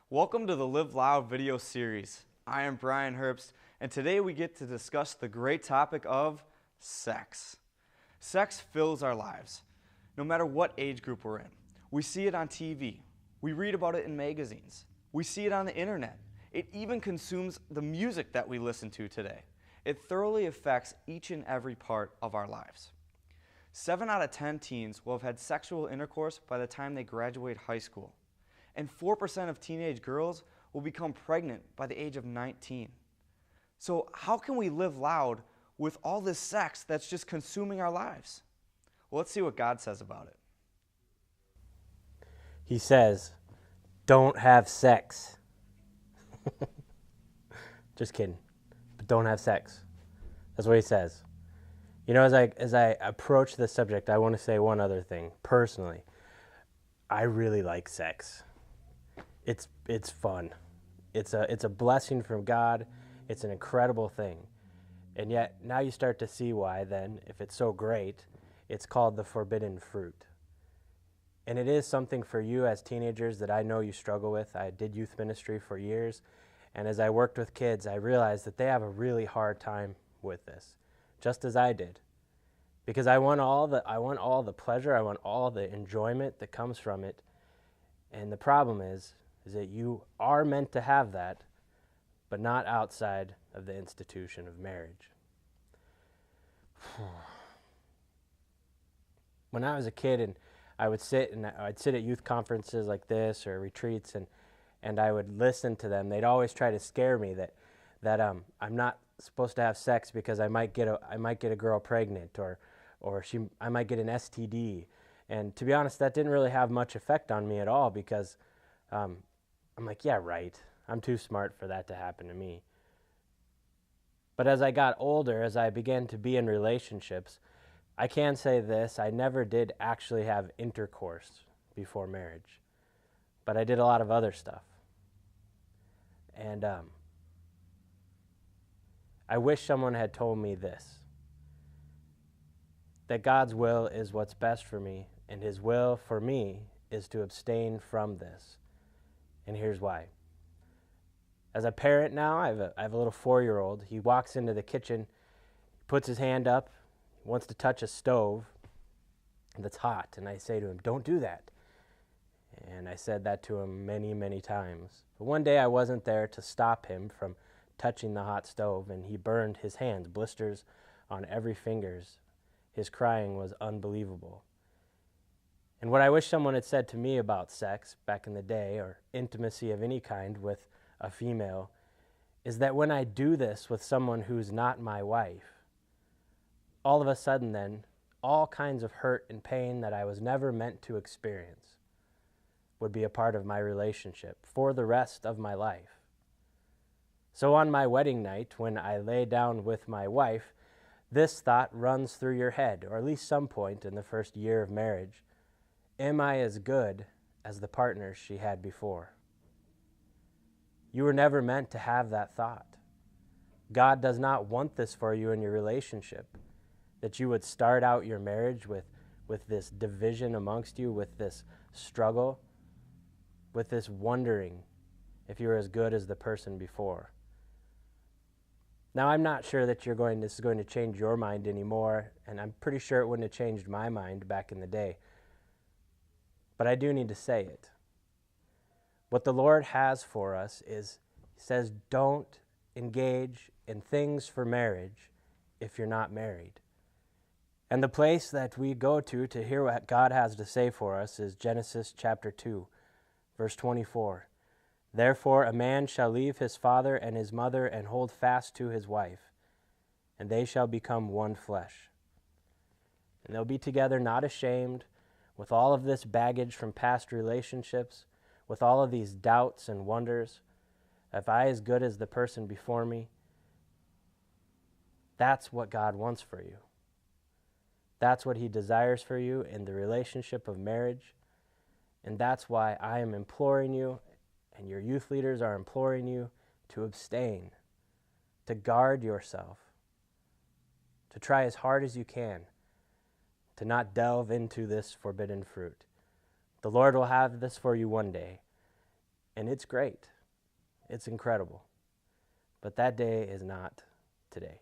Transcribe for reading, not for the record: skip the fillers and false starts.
Welcome to the Live Loud video series. I am Brian Herbst, and today we get to discuss the great topic of sex. Sex fills our lives, no matter what age group we're in. We see it on TV. We read about it in magazines. We see it on the internet. It even consumes the music that we listen to today. It thoroughly affects each and every part of our lives. 7 out of 10 teens will have had sexual intercourse by the time they graduate high school. And 4% of teenage girls will become pregnant by the age of 19. So how can we live loud with all this sex that's just consuming our lives? Well, let's see what God says about it. He says, don't have sex. Just kidding. But don't have sex. That's what he says. You know, as I approach this subject, I want to say one other thing. Personally, I really like sex. It's fun. It's a blessing from God. It's an incredible thing. And yet, now you start to see why then, if it's so great, it's called the forbidden fruit. And it is something for you as teenagers that I know you struggle with. I did youth ministry for years, and as I worked with kids, I realized that they have a really hard time with this, just as I did. Because I want all the pleasure, I want all the enjoyment that comes from it. And the problem is that you are meant to have that, but not outside of the institution of marriage. When I was a kid and I'd sit at youth conferences like this or retreats and I would listen to them, they'd always try to scare me that I'm not supposed to have sex because I might get a girl pregnant or I might get an STD. And to be honest, that didn't really have much effect on me at all because I'm like, yeah, right. I'm too smart for that to happen to me. But as I got older, as I began to be in relationships, I can say this, I never did actually have intercourse before marriage. But I did a lot of other stuff. And I wish someone had told me this, that God's will is what's best for me, and His will for me is to abstain from this. And here's why. As a parent now, I have a little 4-year-old. He walks into the kitchen, puts his hand up, wants to touch a stove that's hot, and I say to him, don't do that. And I said that to him many, many times. But one day I wasn't there to stop him from touching the hot stove, and he burned his hands, blisters on every fingers. His crying was unbelievable. And what I wish someone had said to me about sex back in the day, or intimacy of any kind with a female, is that when I do this with someone who's not my wife, all of a sudden then, all kinds of hurt and pain that I was never meant to experience would be a part of my relationship for the rest of my life. So on my wedding night, when I lay down with my wife, this thought runs through your head, or at least some point in the first year of marriage. Am I as good as the partner she had before? You were never meant to have that thought. God does not want this for you in your relationship, that you would start out your marriage with this division amongst you, with this struggle, with this wondering if you're as good as the person before. Now, I'm not sure that this is going to change your mind anymore, and I'm pretty sure it wouldn't have changed my mind back in the day. But I do need to say it. What the Lord has for us is, He says, don't engage in things for marriage if you're not married. And the place that we go to hear what God has to say for us is Genesis chapter 2, verse 24. Therefore a man shall leave his father and his mother and hold fast to his wife, and they shall become one flesh. And they'll be together not ashamed, with all of this baggage from past relationships, with all of these doubts and wonders. If I as good as the person before me, that's what God wants for you. That's what He desires for you in the relationship of marriage. And that's why I am imploring you, and your youth leaders are imploring you, to abstain, to guard yourself, to try as hard as you can to not delve into this forbidden fruit. The Lord will have this for you one day, And it's great. It's incredible. But that day is not today.